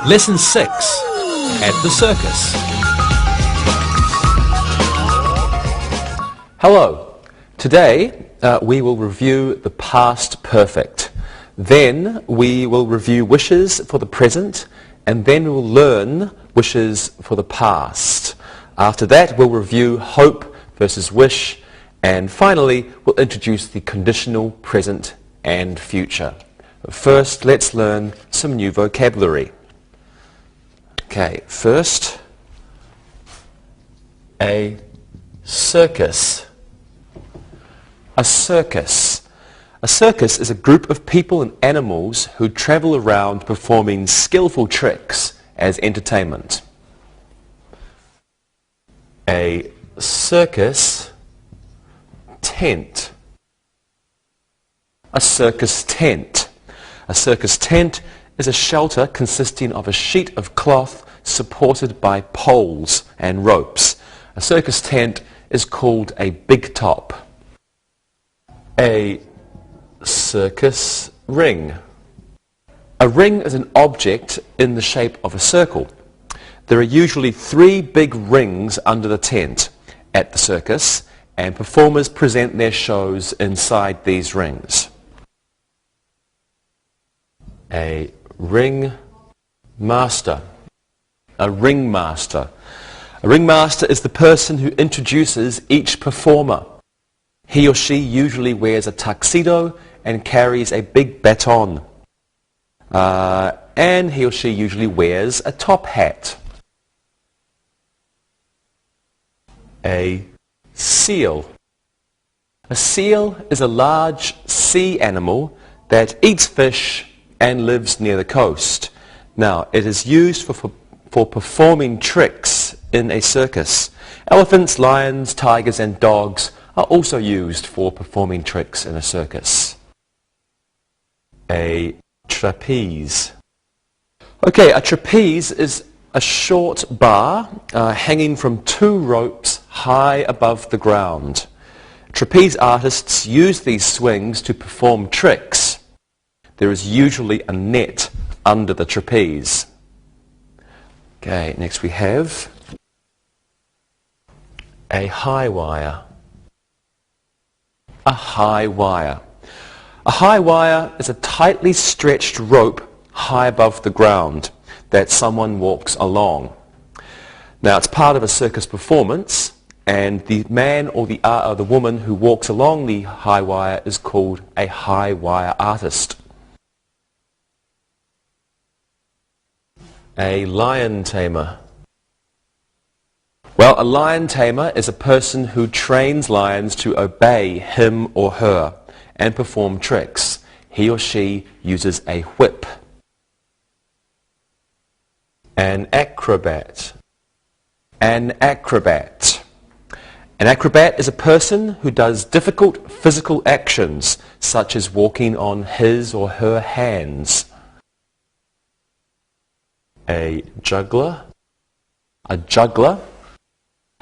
Lesson 6. At the circus. Hello. Today we will review the past perfect. Then we will review wishes for the present, and then we will learn wishes for the past. After that we'll review hope versus wish, and finally we'll introduce the conditional present and future. But first, let's learn some new vocabulary. Okay, first, a circus. A circus. A circus is a group of people and animals who travel around performing skillful tricks as entertainment. A circus tent. A circus tent. A circus tent is a shelter consisting of a sheet of cloth supported by poles and ropes. A circus tent is called a big top. A circus ring. A ring is an object in the shape of a circle. There are usually 3 big rings under the tent at the circus, and performers present their shows inside these rings. A ring master. A ringmaster. A ringmaster is the person who introduces each performer. He or she usually wears a tuxedo and carries a big baton. And he or she usually wears a top hat. A seal. A seal is a large sea animal that eats fish and lives near the coast. Now, it is used for performing tricks in a circus. Elephants, lions, tigers and dogs are also used for performing tricks in a circus. A trapeze. Okay, a trapeze is a short bar hanging from 2 ropes high above the ground. Trapeze artists use these swings to perform tricks. There is usually a net under the trapeze. Okay, next we have a high wire. A high wire. A high wire is a tightly stretched rope high above the ground that someone walks along. Now, it's part of a circus performance, and the man or the woman who walks along the high wire is called a high wire artist. A lion tamer. Well, a lion tamer is a person who trains lions to obey him or her and perform tricks. He or she uses a whip. An acrobat. An acrobat. An acrobat is a person who does difficult physical actions, such as walking on his or her hands. A juggler. A juggler.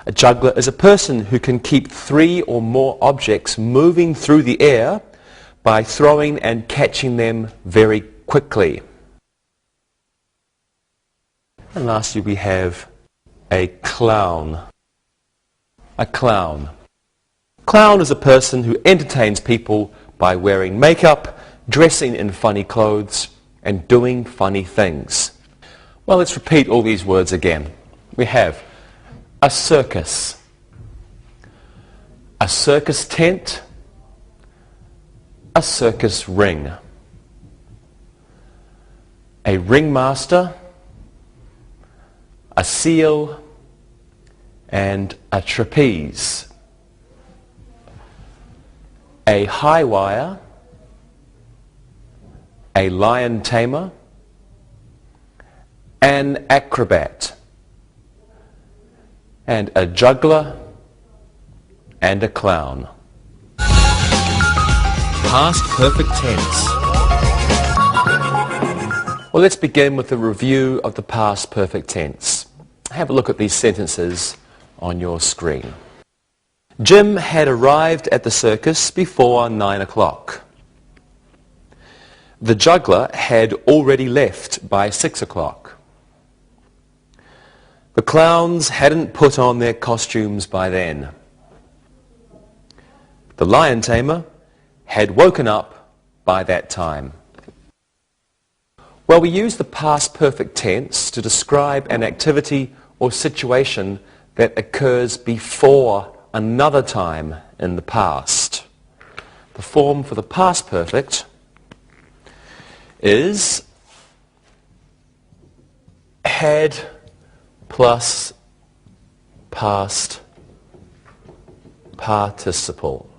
A juggler is a person who can keep 3 or more objects moving through the air by throwing and catching them very quickly. And lastly we have a clown. A clown. Clown is a person who entertains people by wearing makeup, dressing in funny clothes, and doing funny things. Well, let's repeat all these words again. We have a circus, a circus tent, a circus ring, a ringmaster, a seal, and a trapeze, a high wire, a lion tamer, an acrobat, and a juggler, and a clown. Past perfect tense. Well, let's begin with a review of the past perfect tense. Have a look at these sentences on your screen. Jim had arrived at the circus before 9 o'clock. The juggler had already left by 6 o'clock. The clowns hadn't put on their costumes by then. The lion tamer had woken up by that time. Well, we use the past perfect tense to describe an activity or situation that occurs before another time in the past. The form for the past perfect is had plus past participle.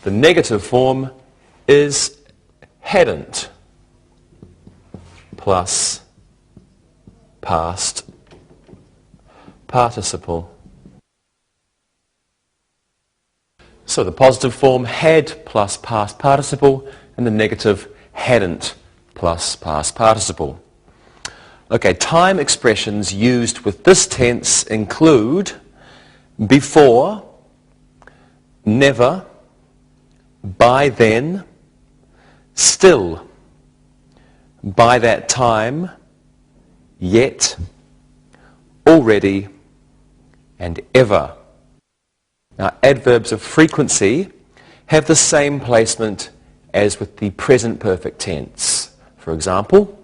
The negative form is hadn't plus past participle. So the positive form had plus past participle, and the negative hadn't plus past participle. Okay, time expressions used with this tense include before, never, by then, still, by that time, yet, already, and ever. Now, adverbs of frequency have the same placement as with the present perfect tense. For example,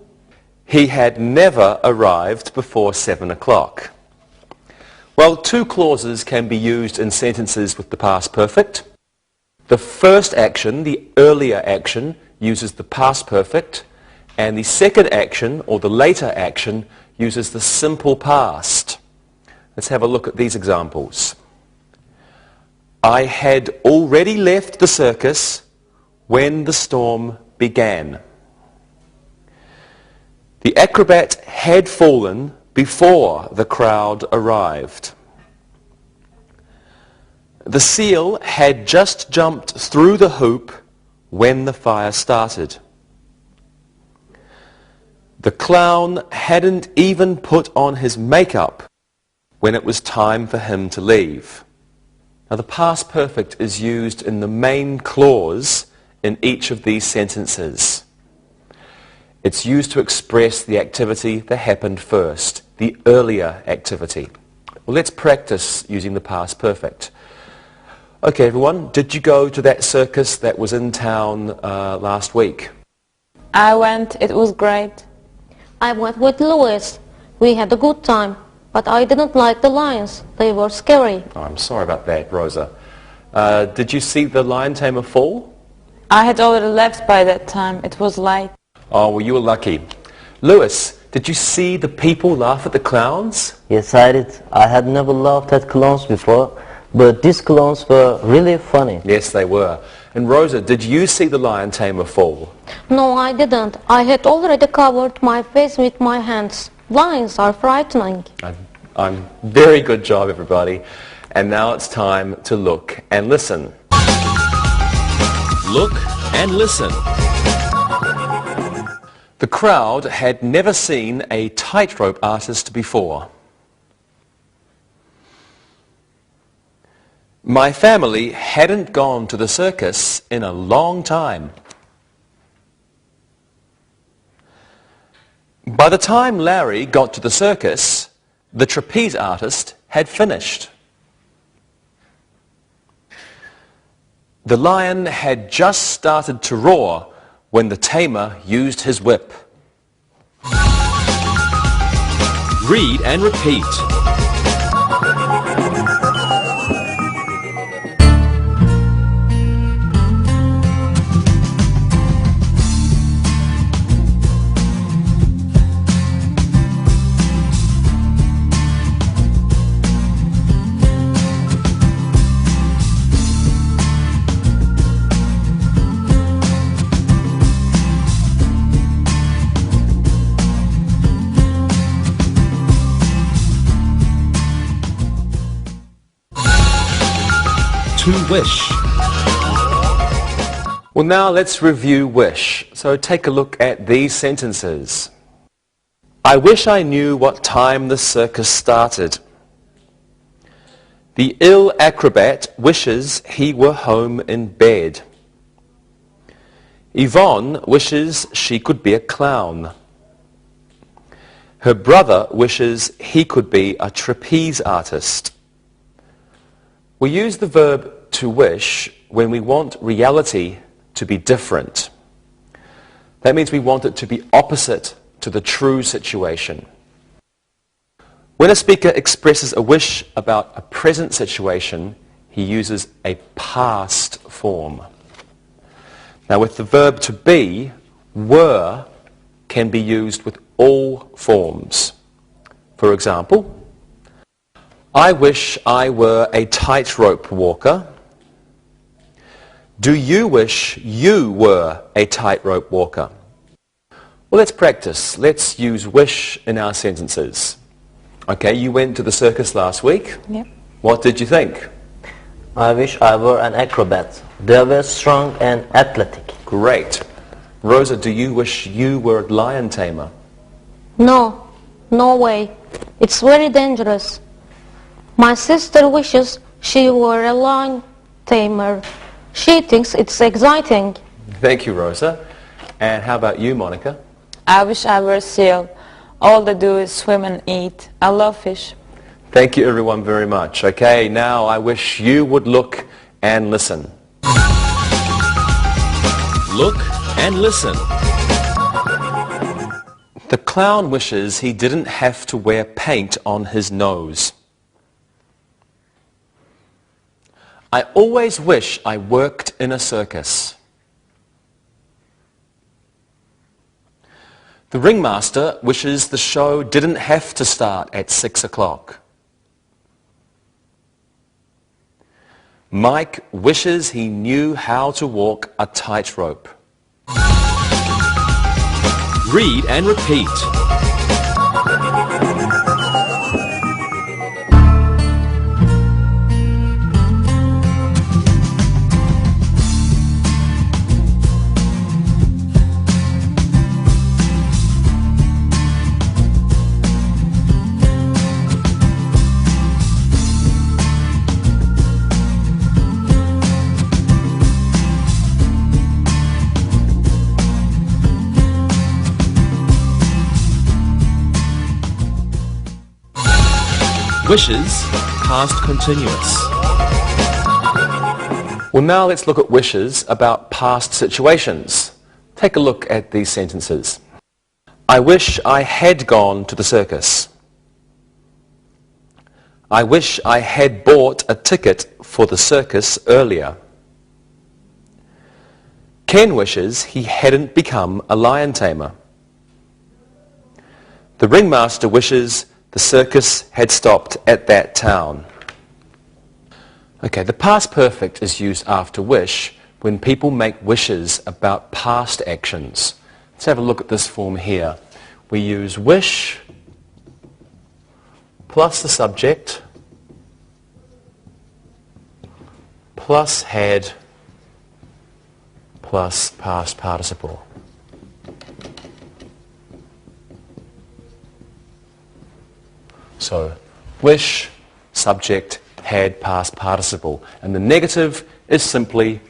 he had never arrived before 7 o'clock. Well, two clauses can be used in sentences with the past perfect. The first action, the earlier action, uses the past perfect, and the second action, or the later action, uses the simple past. Let's have a look at these examples. I had already left the circus when the storm began. The acrobat had fallen before the crowd arrived. The seal had just jumped through the hoop when the fire started. The clown hadn't even put on his makeup when it was time for him to leave. Now, the past perfect is used in the main clause in each of these sentences. It's used to express the activity that happened first, the earlier activity. Well, let's practice using the past perfect. Okay, everyone, did you go to that circus that was in town last week? I went. It was great. I went with Louis. We had a good time, but I didn't like the lions. They were scary. Oh, I'm sorry about that, Rosa. Did you see the lion tamer fall? I had already left by that time. It was late. Oh, well, you were lucky. Louis, did you see the people laugh at the clowns? Yes, I did. I had never laughed at clowns before, but these clowns were really funny. Yes, they were. And Rosa, did you see the lion tamer fall? No, I didn't. I had already covered my face with my hands. Lions are frightening. I'm very good job, everybody. And now it's time to look and listen. Look and listen. The crowd had never seen a tightrope artist before. My family hadn't gone to the circus in a long time. By the time Larry got to the circus, the trapeze artist had finished. The lion had just started to roar when the tamer used his whip. Read and repeat. To wish. Well, now let's review wish. So take a look at these sentences. I wish I knew what time the circus started. The ill acrobat wishes he were home in bed. Yvonne wishes she could be a clown. Her brother wishes he could be a trapeze artist. We use the verb to wish when we want reality to be different. That means we want it to be opposite to the true situation. When a speaker expresses a wish about a present situation, he uses a past form. Now with the verb to be, were can be used with all forms. For example, I wish I were a tightrope walker. Do you wish you were a tightrope walker? Well, let's practice. Let's use wish in our sentences. Okay, you went to the circus last week. Yep. What did you think? I wish I were an acrobat. They were strong and athletic. Great. Rosa, do you wish you were a lion tamer? No, no way. It's very dangerous. My sister wishes she were a lion tamer. She thinks it's exciting. Thank you, Rosa. And how about you, Monica? I wish I were a seal. All they do is swim and eat. I love fish. Thank you, everyone, very much. Okay, now I wish you would look and listen. Look and listen. The clown wishes he didn't have to wear paint on his nose. I always wish I worked in a circus. The ringmaster wishes the show didn't have to start at 6 o'clock. Mike wishes he knew how to walk a tightrope. Read and repeat. Wishes, past continuous. Well, now let's look at wishes about past situations. Take a look at these sentences. I wish I had gone to the circus. I wish I had bought a ticket for the circus earlier. Ken wishes he hadn't become a lion tamer. The ringmaster wishes the circus had stopped at that town. Okay, the past perfect is used after wish when people make wishes about past actions. Let's have a look at this form here. We use wish plus the subject plus had plus past participle. So, wish, subject, had, past participle. And the negative is simply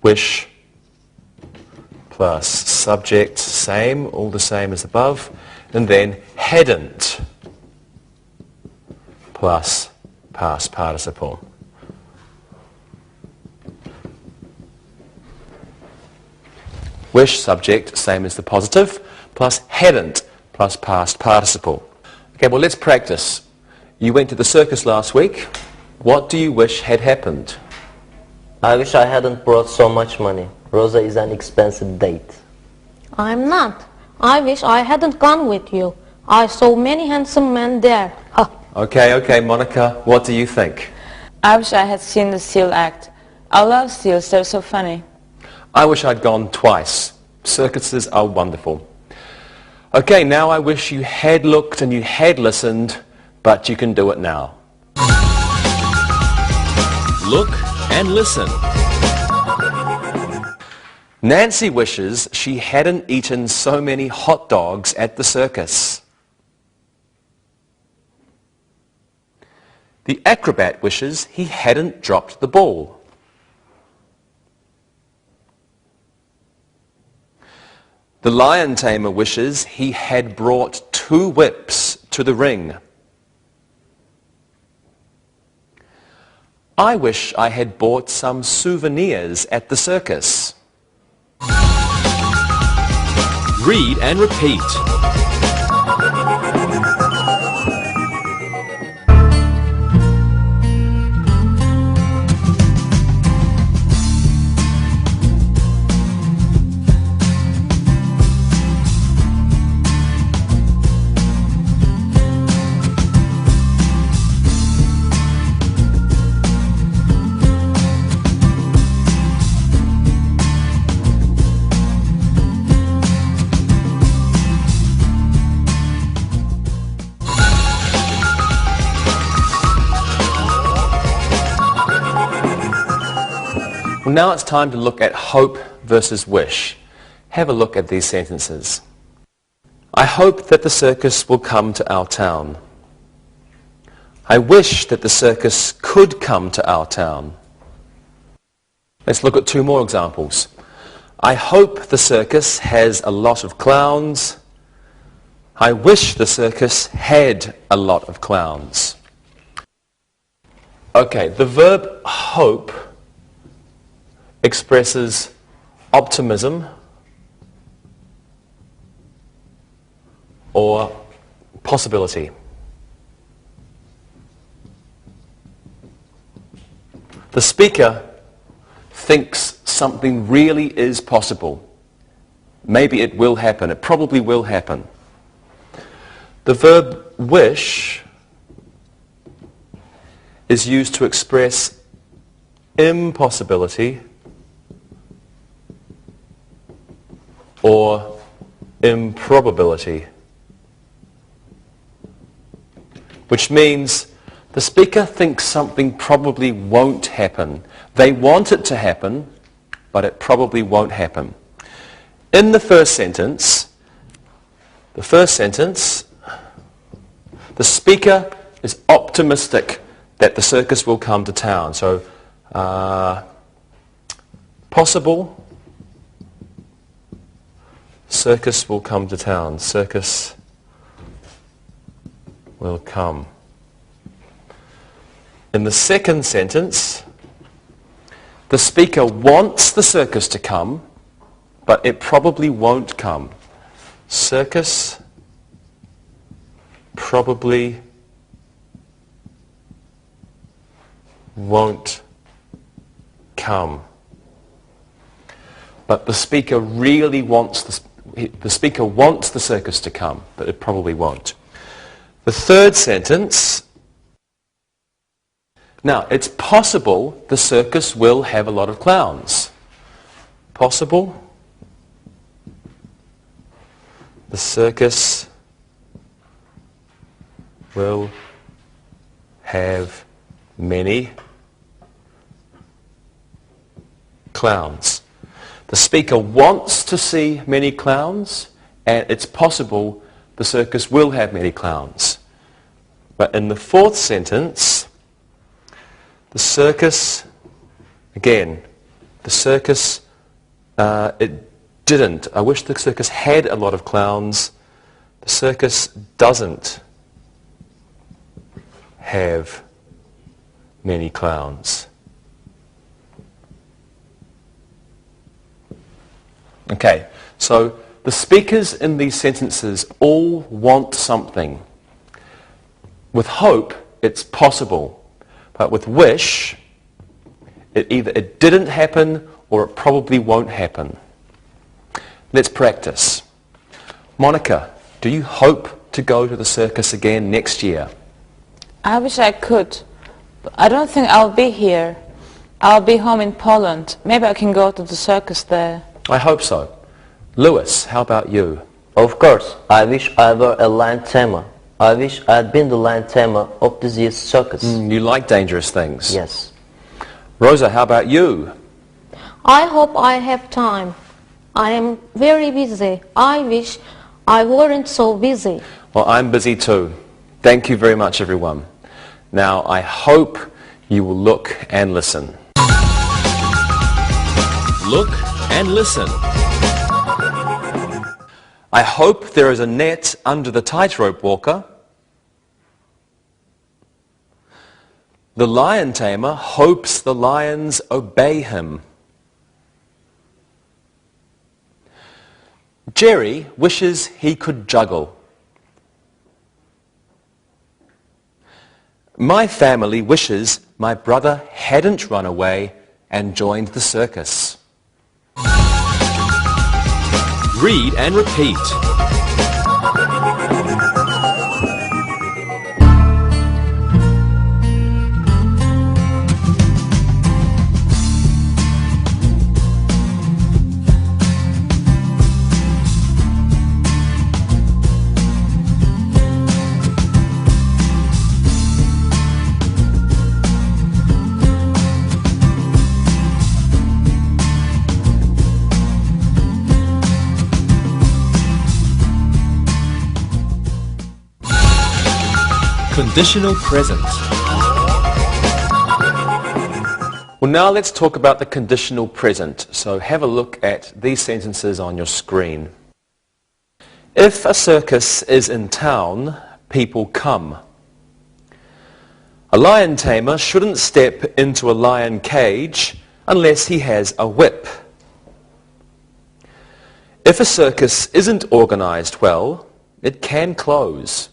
wish plus subject, same, all the same as above, and then hadn't plus past participle. Wish, subject, same as the positive, plus hadn't plus past participle. Okay, well, let's practice. You went to the circus last week. What do you wish had happened? I wish I hadn't brought so much money. Rosa is an expensive date. I'm not. I wish I hadn't gone with you. I saw many handsome men there. Ha. Okay, Monica, what do you think? I wish I had seen the seal act. I love seals, they're so funny. I wish I'd gone twice. Circuses are wonderful. Okay, now I wish you had looked and you had listened, but you can do it now. Look and listen. Nancy wishes she hadn't eaten so many hot dogs at the circus. The acrobat wishes he hadn't dropped the ball. The lion tamer wishes he had brought 2 2 whips to the ring. I wish I had bought some souvenirs at the circus. Read and repeat. Well, now it's time to look at hope versus wish. Have a look at these sentences. I hope that the circus will come to our town. I wish that the circus could come to our town. Let's look at 2 more examples. I hope the circus has a lot of clowns. I wish the circus had a lot of clowns. Okay, the verb hope expresses optimism or possibility. The speaker thinks something really is possible. Maybe it will happen. It probably will happen. The verb wish is used to express impossibility or improbability, which means the speaker thinks something probably won't happen. They want it to happen, but it probably won't happen. In the first sentence, the speaker is optimistic that the circus will come to town. So, possible, circus will come to town. Circus will come. In the second sentence, the speaker wants the circus to come, but it probably won't come. Circus probably won't come. But the speaker really wants the speaker wants the circus to come, but it probably won't. The third sentence, now it's possible the circus will have a lot of clowns. Possible the circus will have many clowns. The speaker wants to see many clowns, and it's possible the circus will have many clowns. But in the fourth sentence, the circus, again, the circus, it didn't. I wish the circus had a lot of clowns. The circus doesn't have many clowns. Okay, so the speakers in these sentences all want something. With hope, it's possible. But with wish, either it didn't happen or it probably won't happen. Let's practice. Monica, do you hope to go to the circus again next year? I wish I could, but I don't think I'll be here. I'll be home in Poland. Maybe I can go to the circus there. I hope so. Lewis, how about you? Of course, I wish I were a lion tamer. I wish I had been the lion tamer of this year's circus. You like dangerous things? Yes. Rosa, how about you? I hope I have time. I am very busy. I wish I weren't so busy. Well, I'm busy too. Thank you very much, everyone. Now, I hope you will look and listen. Look and listen. I hope there is a net under the tightrope walker. The lion tamer hopes the lions obey him. Jerry wishes he could juggle. My family wishes my brother hadn't run away and joined the circus. Read and repeat. Conditional present. Well, now let's talk about the conditional present. So have a look at these sentences on your screen. If a circus is in town, people come. A lion tamer shouldn't step into a lion cage unless he has a whip. If a circus isn't organized well, it can close.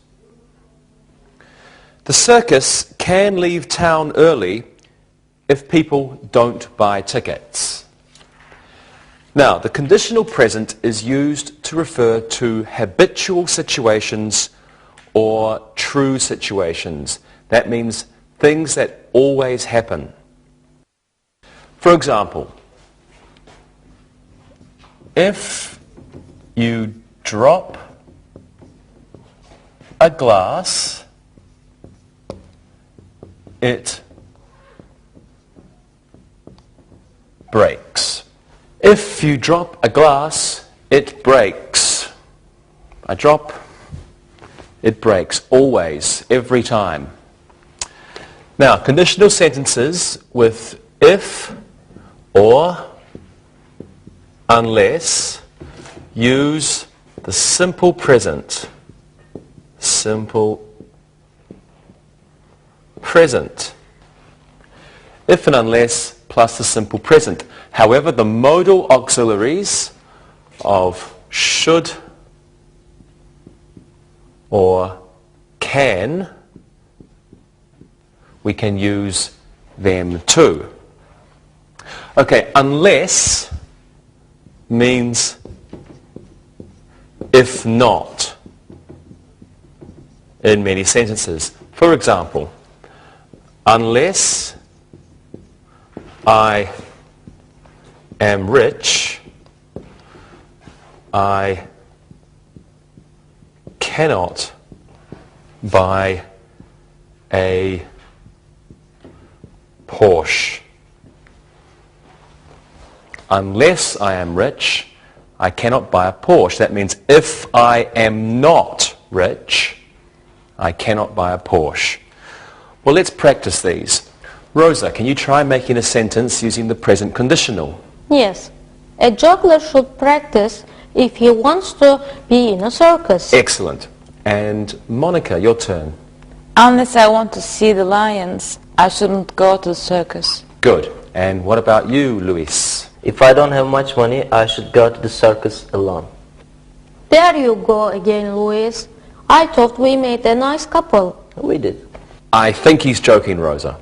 The circus can leave town early if people don't buy tickets. Now, the conditional present is used to refer to habitual situations or true situations. That means things that always happen. For example, if you drop a glass, it breaks. If you drop a glass, it breaks. I drop, it breaks. Always, every time. Now, conditional sentences with if or unless use the simple present. Simple present. If and unless plus the simple present. However, the modal auxiliaries of should or can, we can use them too. Okay, unless means if not in many sentences. For example, unless I am rich, I cannot buy a Porsche. Unless I am rich, I cannot buy a Porsche. That means if I am not rich, I cannot buy a Porsche. Well, let's practice these. Rosa, can you try making a sentence using the present conditional? Yes. A juggler should practice if he wants to be in a circus. Excellent. And Monica, your turn. Unless I want to see the lions, I shouldn't go to the circus. Good. And what about you, Luis? If I don't have much money, I should go to the circus alone. There you go again, Louis. I thought we made a nice couple. We did. I think he's joking, Rosa.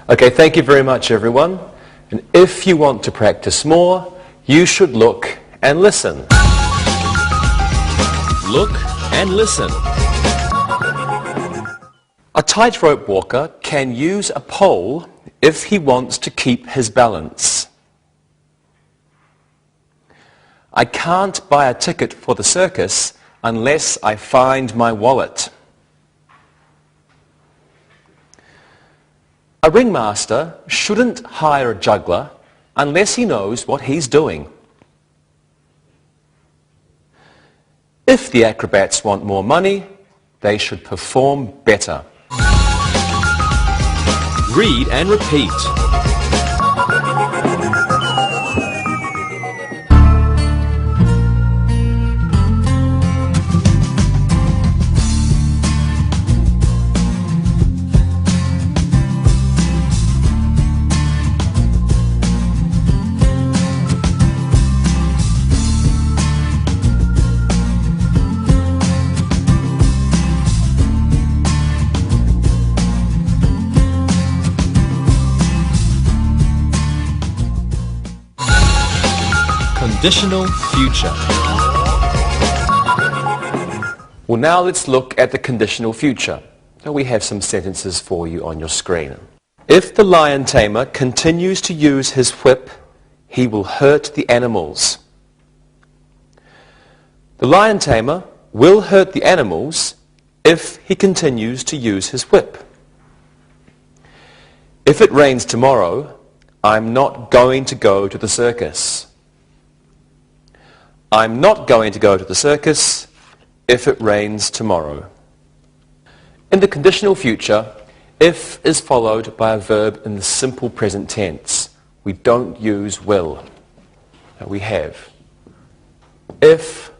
Okay, thank you very much, everyone. And if you want to practice more, you should look and listen. Look and listen. A tightrope walker can use a pole if he wants to keep his balance. I can't buy a ticket for the circus unless I find my wallet. A ringmaster shouldn't hire a juggler unless he knows what he's doing. If the acrobats want more money, they should perform better. Read and repeat. Conditional future. Well, now let's look at the conditional future. Now we have some sentences for you on your screen. If the lion tamer continues to use his whip, he will hurt the animals. The lion tamer will hurt the animals if he continues to use his whip. If it rains tomorrow, I'm not going to go to the circus. I'm not going to go to the circus if it rains tomorrow. In the conditional future, if is followed by a verb in the simple present tense. We don't use will. Now we have if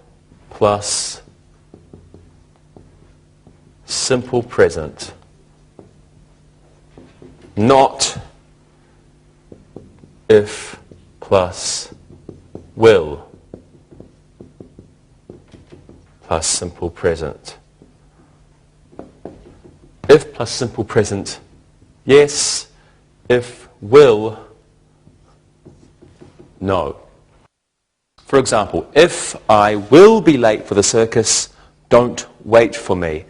plus simple present, not if plus will plus simple present. If plus simple present, yes. If will, no. For example, if I will be late for the circus, don't wait for me.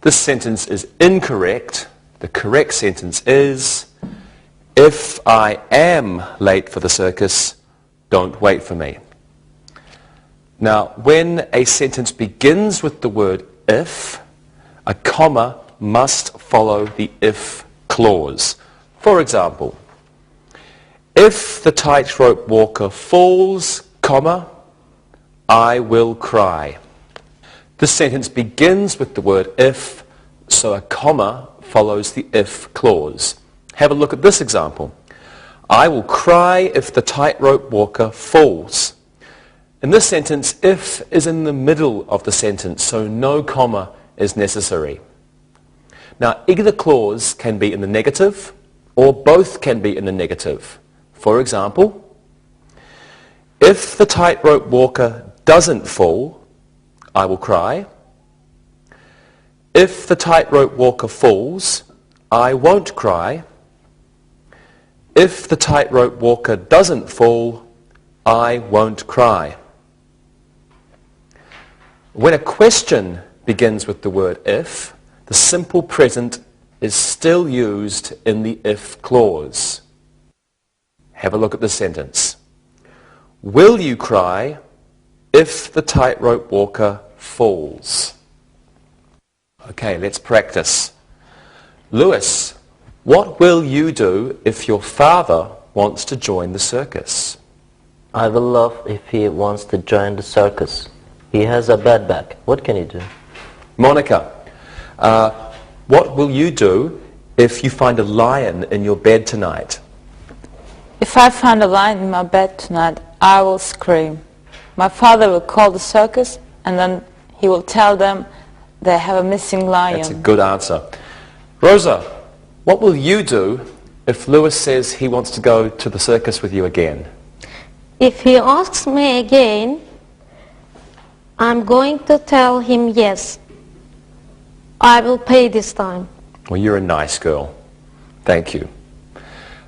This sentence is incorrect. The correct sentence is, if I am late for the circus, don't wait for me. Now, when a sentence begins with the word if, a comma must follow the if clause. For example, if the tightrope walker falls, comma, I will cry. This sentence begins with the word if, so a comma follows the if clause. Have a look at this example. I will cry if the tightrope walker falls. In this sentence, if is in the middle of the sentence, so no comma is necessary. Now, either clause can be in the negative, or both can be in the negative. For example, if the tightrope walker doesn't fall, I will cry. If the tightrope walker falls, I won't cry. If the tightrope walker doesn't fall, I won't cry. When a question begins with the word if, the simple present is still used in the if clause. Have a look at this sentence. Will you cry if the tightrope walker falls? Okay, let's practice. Lewis, what will you do if your father wants to join the circus? I will laugh if he wants to join the circus. He has a bad back. What can he do? Monica, what will you do if you find a lion in your bed tonight? If I find a lion in my bed tonight, I will scream. My father will call the circus and then he will tell them they have a missing lion. That's a good answer. Rosa, what will you do if Lewis says he wants to go to the circus with you again? If he asks me again, I'm going to tell him yes. I will pay this time. Well, you're a nice girl. Thank you.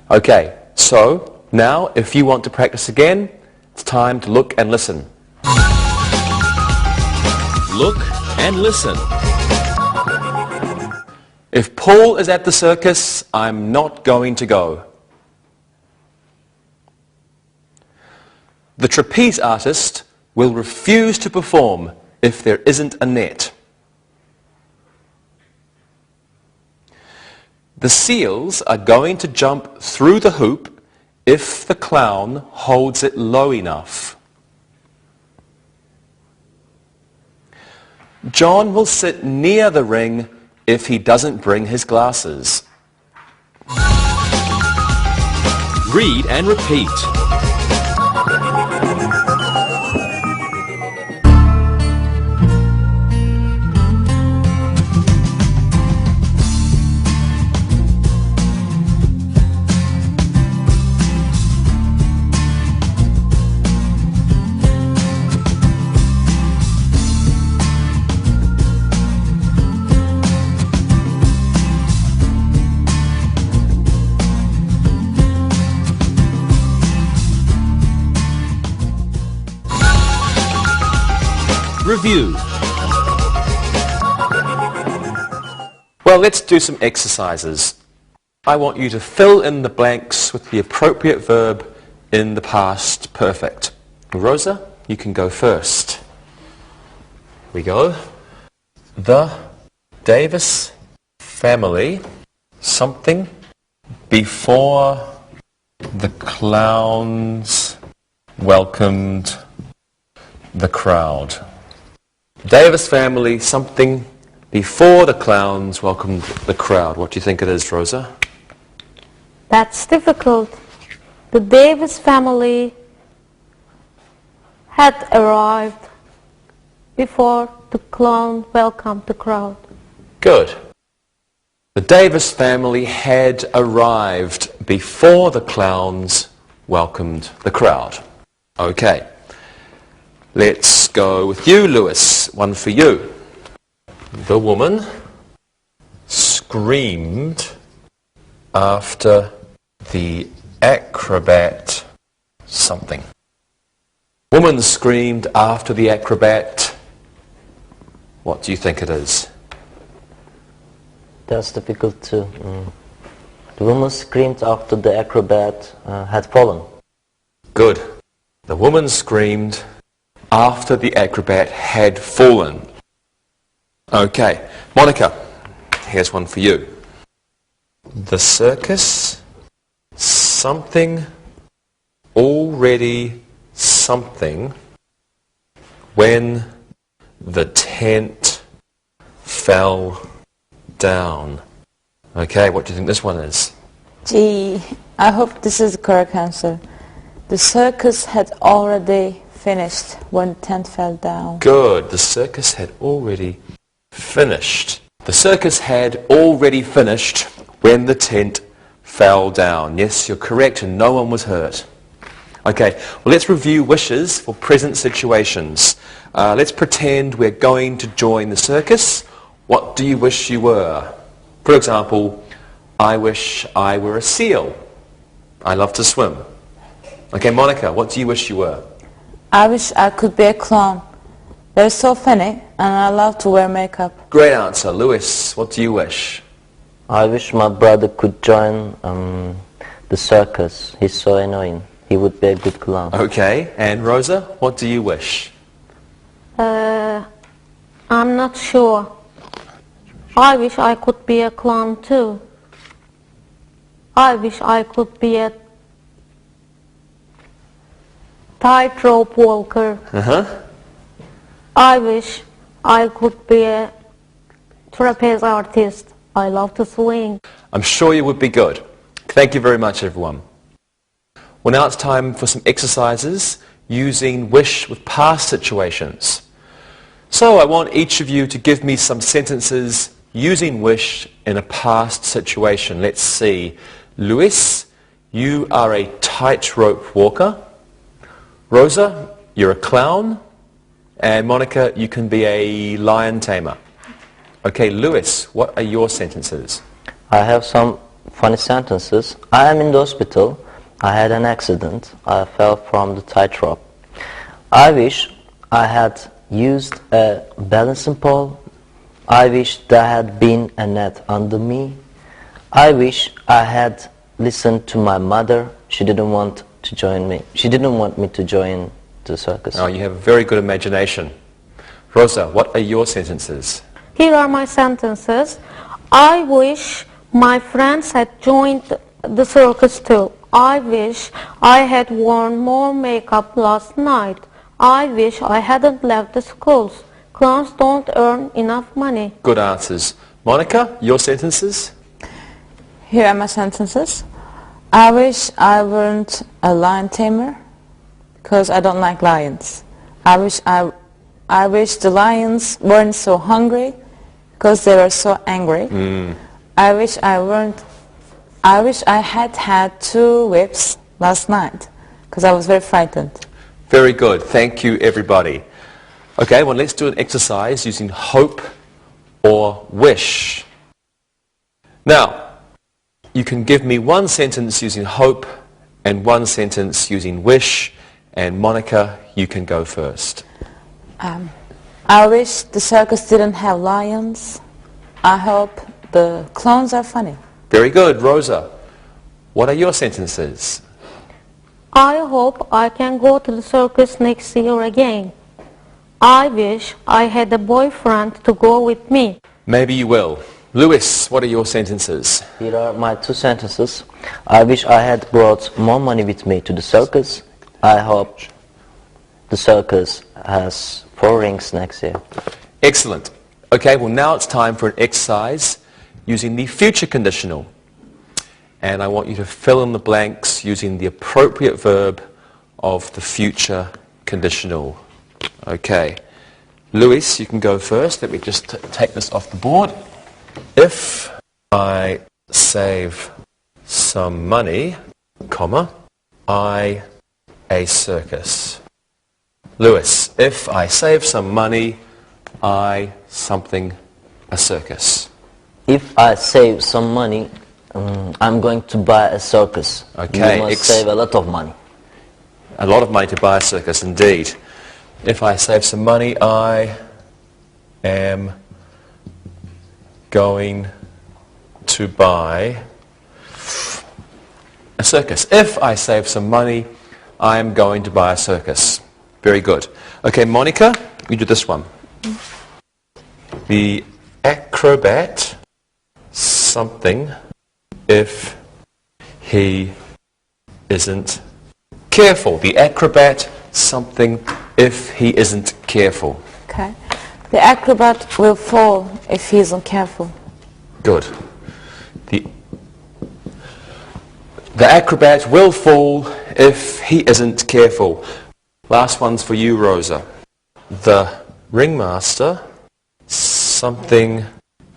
Okay, so now if you want to practice again, it's time to look and listen. Look and listen. If Paul is at the circus, I'm not going to go. The trapeze artist will refuse to perform if there isn't a net. The seals are going to jump through the hoop if the clown holds it low enough. John will sit near the ring if he doesn't bring his glasses. Read and repeat. Review. Well, let's do some exercises. I want you to fill in the blanks with the appropriate verb in the past perfect. Rosa, you can go first. Here we go. The Davis family, something, before the clowns welcomed the crowd. Davis family, something, before the clowns welcomed the crowd. What do you think it is, Rosa? That's difficult. The Davis family had arrived before the clown welcomed the crowd. Good. The Davis family had arrived before the clowns welcomed the crowd. Okay. Let's go with you, Lewis. One for you. The woman screamed after the acrobat something. Woman screamed after the acrobat. What do you think it is? That's difficult too. The woman screamed after the acrobat had fallen. Good. The woman screamed after the acrobat had fallen. Okay. Monica, here's one for you. The circus, something, already something, when the tent fell down. Okay, what do you think this one is? Gee, I hope this is the correct answer. The circus had already finished when the tent fell down. Good. The circus had already finished. The circus had already finished when the tent fell down. Yes, you're correct, and no one was hurt. Okay, well, let's review wishes for present situations. Let's pretend we're going to join the circus. What do you wish you were? For example, I wish I were a seal. I love to swim. Okay, Monica, what do you wish you were? I wish I could be a clown. They're so funny, and I love to wear makeup. Great answer. Lewis, what do you wish? I wish my brother could join the circus. He's so annoying. He would be a good clown. Okay, and Rosa, what do you wish? I'm not sure. I wish I could be a clown too. I wish I could be a tightrope walker. I wish I could be a trapeze artist. I love to swing. I'm sure you would be good. Thank you very much, everyone. Well, now it's time for some exercises using wish with past situations. So I want each of you to give me some sentences using wish in a past situation. Let's see. Luis, you are a tightrope walker. Rosa, you're a clown. And Monica, you can be a lion tamer. Okay, Luis, what are your sentences? I have some funny sentences. I am in the hospital. I had an accident. I fell from the tightrope. I wish I had used a balancing pole. I wish there had been a net under me. I wish I had listened to my mother. She didn't want to join me. She didn't want me to join the circus. Oh, you have a very good imagination. Rosa, what are your sentences? Here are my sentences. I wish my friends had joined the circus too. I wish I had worn more makeup last night. I wish I hadn't left the schools. Clowns don't earn enough money. Good answers. Monica, your sentences? Here are my sentences. I wish I weren't a lion tamer because I don't like lions. I wish the lions weren't so hungry because they were so angry. I wish I had had 2 whips last night because I was very frightened. Very good. Thank you, everybody. Okay, well, let's do an exercise using hope or wish. Now, you can give me 1 sentence using hope and 1 sentence using wish. And Monica, you can go first. I wish the circus didn't have lions. I hope the clowns are funny. Very good. Rosa, what are your sentences? I hope I can go to the circus next year again. I wish I had a boyfriend to go with me. Maybe you will. Lewis, what are your sentences? Here are my two sentences. I wish I had brought more money with me to the circus. I hope the circus has 4 rings next year. Excellent. Okay, well now it's time for an exercise using the future conditional. And I want you to fill in the blanks using the appropriate verb of the future conditional. Okay. Luis, you can go first. Let me just take this off the board. If I save some money, comma, I a circus. Lewis, if I save some money, I something a circus. If I save some money, I'm going to buy a circus. Okay, You must save a lot of money. A lot of money to buy a circus, indeed. If I save some money, I am going to buy a circus. If I save some money, I am going to buy a circus. Very good. Okay, Monica, you do this one. The acrobat something if he isn't careful. The acrobat something if he isn't careful. Okay. The acrobat will fall if he isn't careful. Good. The acrobat will fall if he isn't careful. Last one's for you, Rosa. The ringmaster something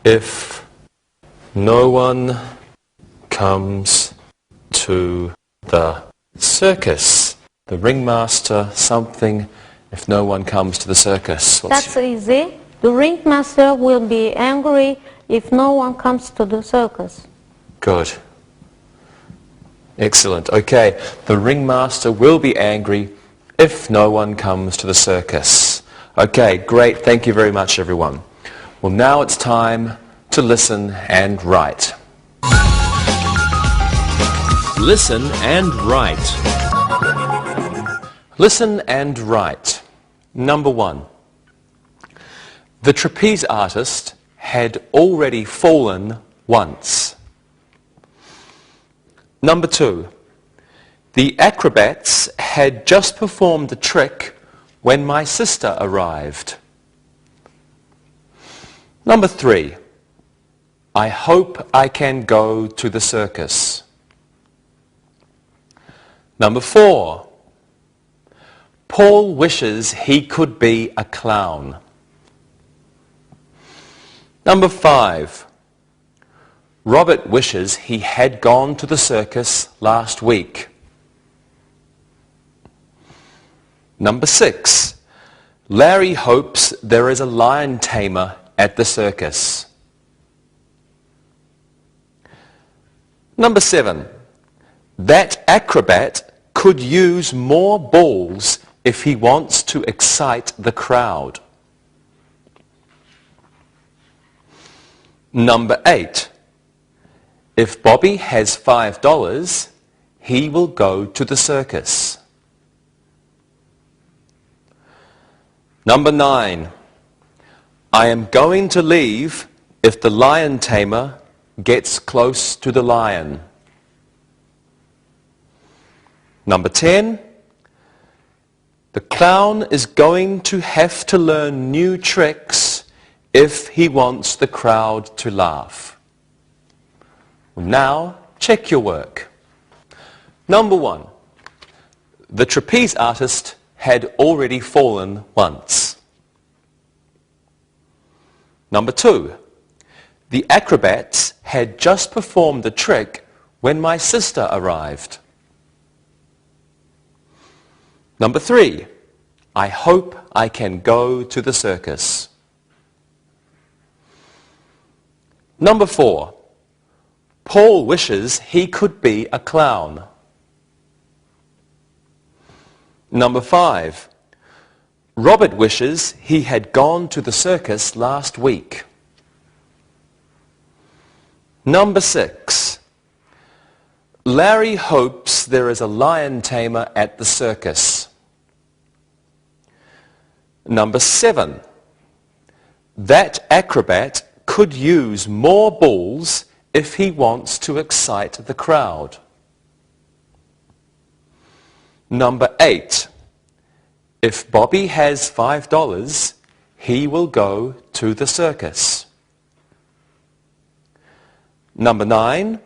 if no one comes to the circus. The ringmaster something if no one comes to the circus. That's easy. The ringmaster will be angry if no one comes to the circus. Good. Excellent. Okay. The ringmaster will be angry if no one comes to the circus. Okay, great. Thank you very much, everyone. Well, now it's time to listen and write. Listen and write. Listen and write. Number 1. The trapeze artist had already fallen once. Number 2. The acrobats had just performed the trick when my sister arrived. Number 3. I hope I can go to the circus. Number 4. Paul wishes he could be a clown. Number 5. Robert wishes he had gone to the circus last week. Number 6. Larry hopes there is a lion tamer at the circus. Number 7. That acrobat could use more balls if he wants to excite the crowd. Number 8. If Bobby has $5, he will go to the circus. Number 9. I am going to leave if the lion tamer gets close to the lion. Number 10. The clown is going to have to learn new tricks if he wants the crowd to laugh. Now, check your work. Number 1. The trapeze artist had already fallen once. Number 2. The acrobats had just performed the trick when my sister arrived. Number 3. I hope I can go to the circus. Number 4. Paul wishes he could be a clown. Number 5. Robert wishes he had gone to the circus last week. Number 6. Larry hopes there is a lion tamer at the circus. Number 7. That acrobat could use more balls if he wants to excite the crowd. Number 8. If Bobby has $5, he will go to the circus. Number 9.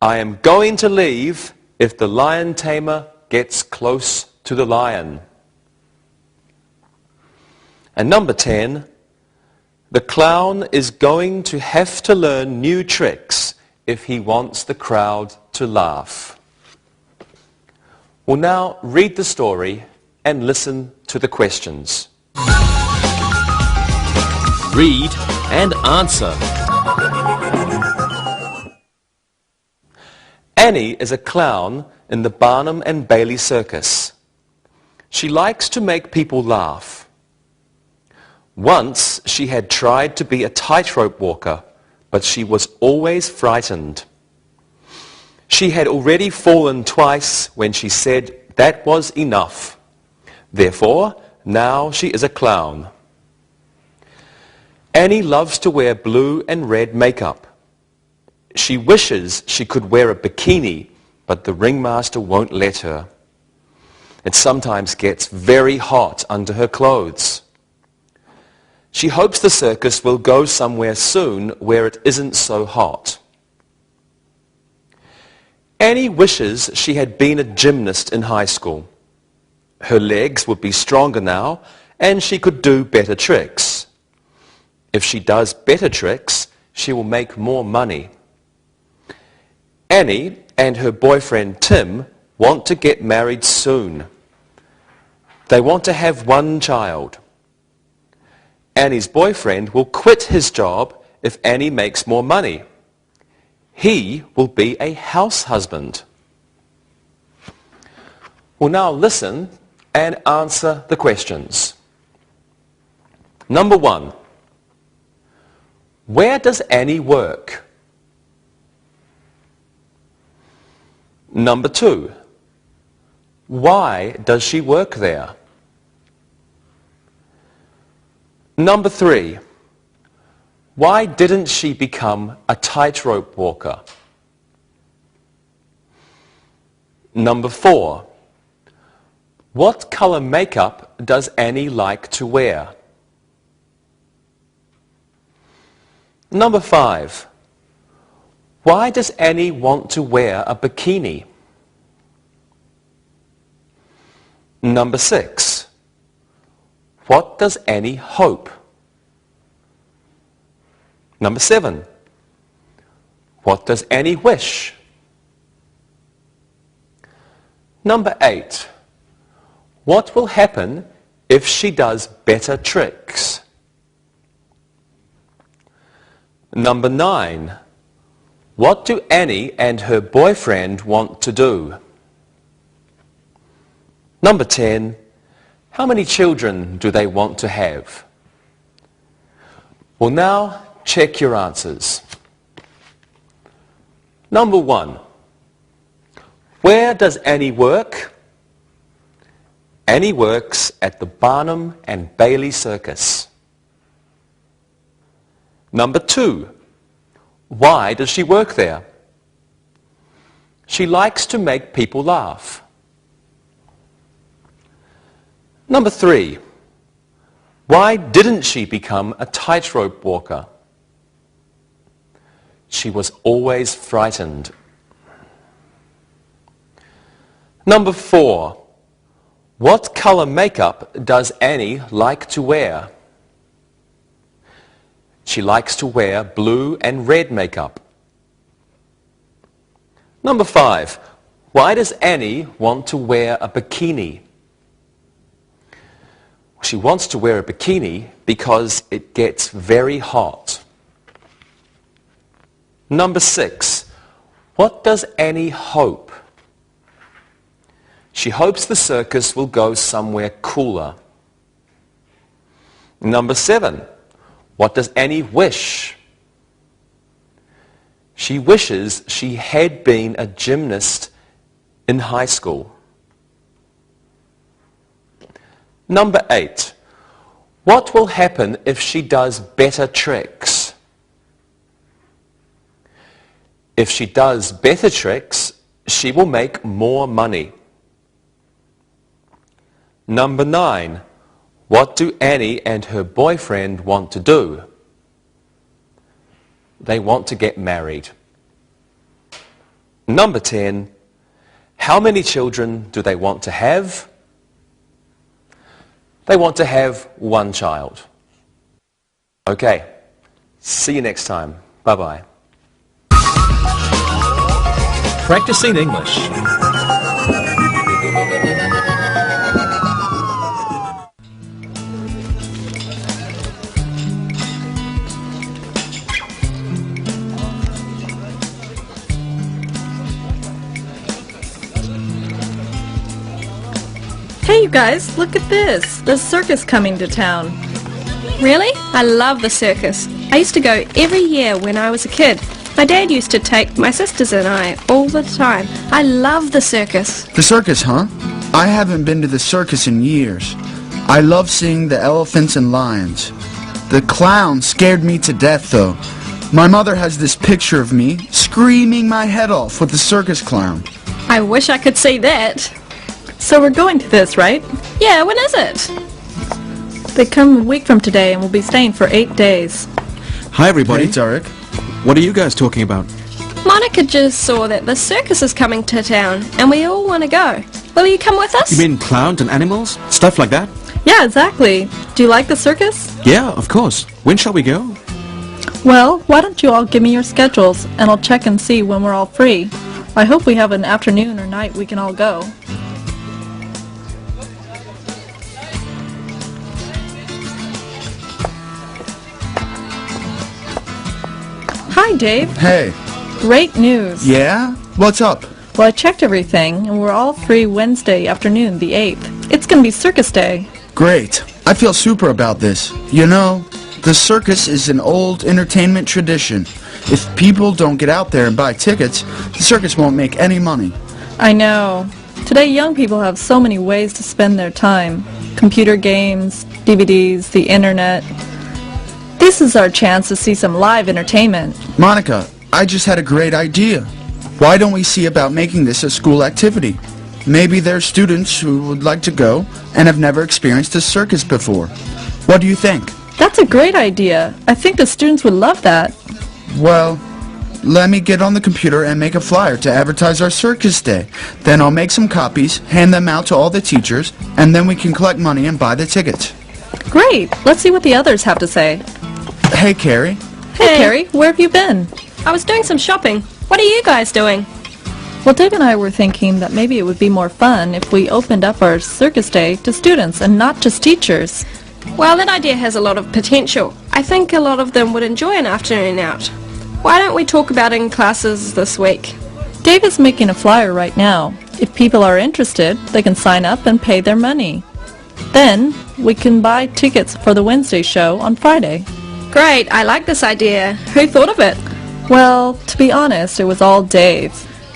I am going to leave if the lion tamer gets close to the lion. And number 10. The clown is going to have to learn new tricks if he wants the crowd to laugh. Well, now read the story and listen to the questions. Read and answer. Annie is a clown in the Barnum and Bailey Circus. She likes to make people laugh. Once she had tried to be a tightrope walker, but she was always frightened. She had already fallen twice when she said that was enough. Therefore, now she is a clown. Annie loves to wear blue and red makeup. She wishes she could wear a bikini, but the ringmaster won't let her. It sometimes gets very hot under her clothes. She hopes the circus will go somewhere soon where it isn't so hot. Annie wishes she had been a gymnast in high school. Her legs would be stronger now, and she could do better tricks. If she does better tricks, she will make more money. Annie and her boyfriend Tim want to get married soon. They want to have one child. Annie's boyfriend will quit his job if Annie makes more money. He will be a house husband. Well, now listen and answer the questions. Number 1. Where does Annie work? Number 2. Why does she work there? Number 3. Why didn't she become a tightrope walker? Number 4. What color makeup does Annie like to wear? Number 5. Why does Annie want to wear a bikini? Number 6. What does Annie hope? Number 7. What does Annie wish? Number 8. What will happen if she does better tricks? Number 9. What do Annie and her boyfriend want to do? Number 10. How many children do they want to have? Well, now check your answers. Number 1. Where does Annie work? Annie works at the Barnum and Bailey Circus. Number 2. Why does she work there? She likes to make people laugh. Number 3. Why didn't she become a tightrope walker? She was always frightened. Number 4. What color makeup does Annie like to wear? She likes to wear blue and red makeup. Number 5. Why does Annie want to wear a bikini? She wants to wear a bikini because it gets very hot. Number 6. What does Annie hope? She hopes the circus will go somewhere cooler. Number 7. What does Annie wish? She wishes she had been a gymnast in high school. Number 8. What will happen if she does better tricks? If she does better tricks, she will make more money. Number 9. What do Annie and her boyfriend want to do? They want to get married. Number 10. How many children do they want to have? They want to have 1 child. Okay, see you next time. Bye-bye. Practicing English. Hey you guys, look at this. There's a circus coming to town. Really? I love the circus. I used to go every year when I was a kid. My dad used to take my sisters and I all the time. I love the circus. The circus, huh? I haven't been to the circus in years. I love seeing the elephants and lions. The clown scared me to death, though. My mother has this picture of me screaming my head off with the circus clown. I wish I could see that. So we're going to this, right? Yeah, when is it? They come a week from today and we'll be staying for 8 days. Hi everybody. Hey, Tarek. What are you guys talking about? Monica just saw that the circus is coming to town and we all want to go. Will you come with us? You mean clowns and animals? Stuff like that? Yeah, exactly. Do you like the circus? Yeah, of course. When shall we go? Well, why don't you all give me your schedules and I'll check and see when we're all free. I hope we have an afternoon or night we can all go. Hi, Dave. Hey. Great news. Yeah? What's up? Well, I checked everything, and we're all free Wednesday afternoon, the 8th. It's going to be Circus Day. Great. I feel super about this. You know, the circus is an old entertainment tradition. If people don't get out there and buy tickets, the circus won't make any money. I know. Today, young people have so many ways to spend their time. Computer games, DVDs, the internet. This is our chance to see some live entertainment. Monica, I just had a great idea. Why don't we see about making this a school activity? Maybe there's students who would like to go and have never experienced a circus before. What do you think? That's a great idea. I think the students would love that. Well, let me get on the computer and make a flyer to advertise our circus day. Then I'll make some copies, hand them out to all the teachers, and then we can collect money and buy the tickets. Great. Let's see what the others have to say. Hey, Carrie. Hey, Carrie, where have you been? I was doing some shopping. What are you guys doing? Well, Dave and I were thinking that maybe it would be more fun if we opened up our circus day to students and not just teachers. Well, that idea has a lot of potential. I think a lot of them would enjoy an afternoon out. Why don't we talk about it in classes this week? Dave is making a flyer right now. If people are interested, they can sign up and pay their money. Then, we can buy tickets for the Wednesday show on Friday. Great, I like this idea. Who thought of it? Well, to be honest, it was all Dave.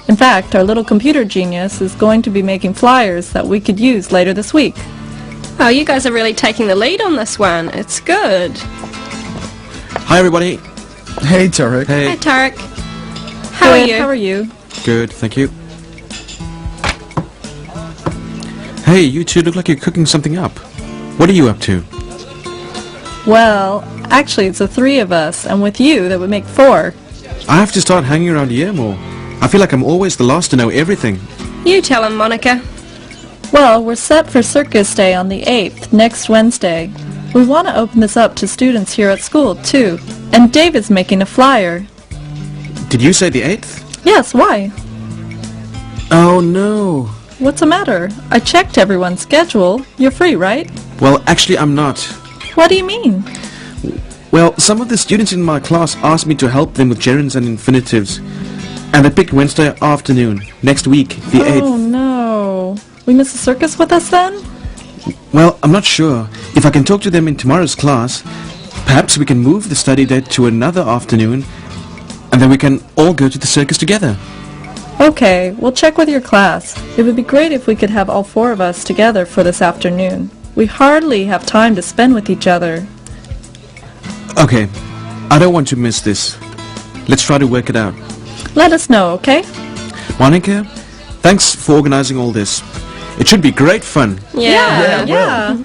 In fact, our little computer genius is going to be making flyers that we could use later this week. Oh, you guys are really taking the lead on this one. It's good. Hi everybody. Hey, Tarek. Hi, Hey. Tarek. How are Good, you? How are you? Good, thank you. Hey, you two look like you're cooking something up. What are you up to? Well, actually, it's the 3 of us, and with you, that would make 4. I have to start hanging around here more. I feel like I'm always the last to know everything. You tell him, Monica. Well, we're set for Circus Day on the 8th, next Wednesday. We want to open this up to students here at school, too. And Dave is making a flyer. Did you say the 8th? Yes, why? Oh no. What's the matter? I checked everyone's schedule. You're free, right? Well, actually I'm not. What do you mean? Well, some of the students in my class asked me to help them with gerunds and infinitives. And I picked Wednesday afternoon, next week, the 8th. Oh, no. We miss the circus with us then? Well, I'm not sure. If I can talk to them in tomorrow's class, perhaps we can move the study date to another afternoon, and then we can all go to the circus together. Okay, we'll check with your class. It would be great if we could have all 4 of us together for this afternoon. We hardly have time to spend with each other. Okay, I don't want to miss this. Let's try to work it out. Let us know, okay? Monica, thanks for organizing all this. It should be great fun. Yeah. Yeah.